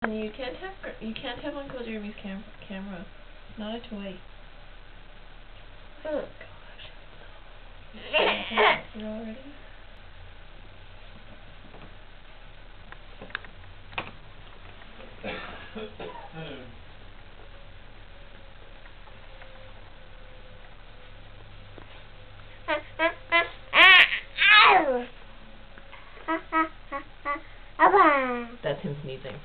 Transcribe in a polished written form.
You can't have Uncle Jeremy's camera. It's not a toy. Oh gosh. You're already. That's him sneezing.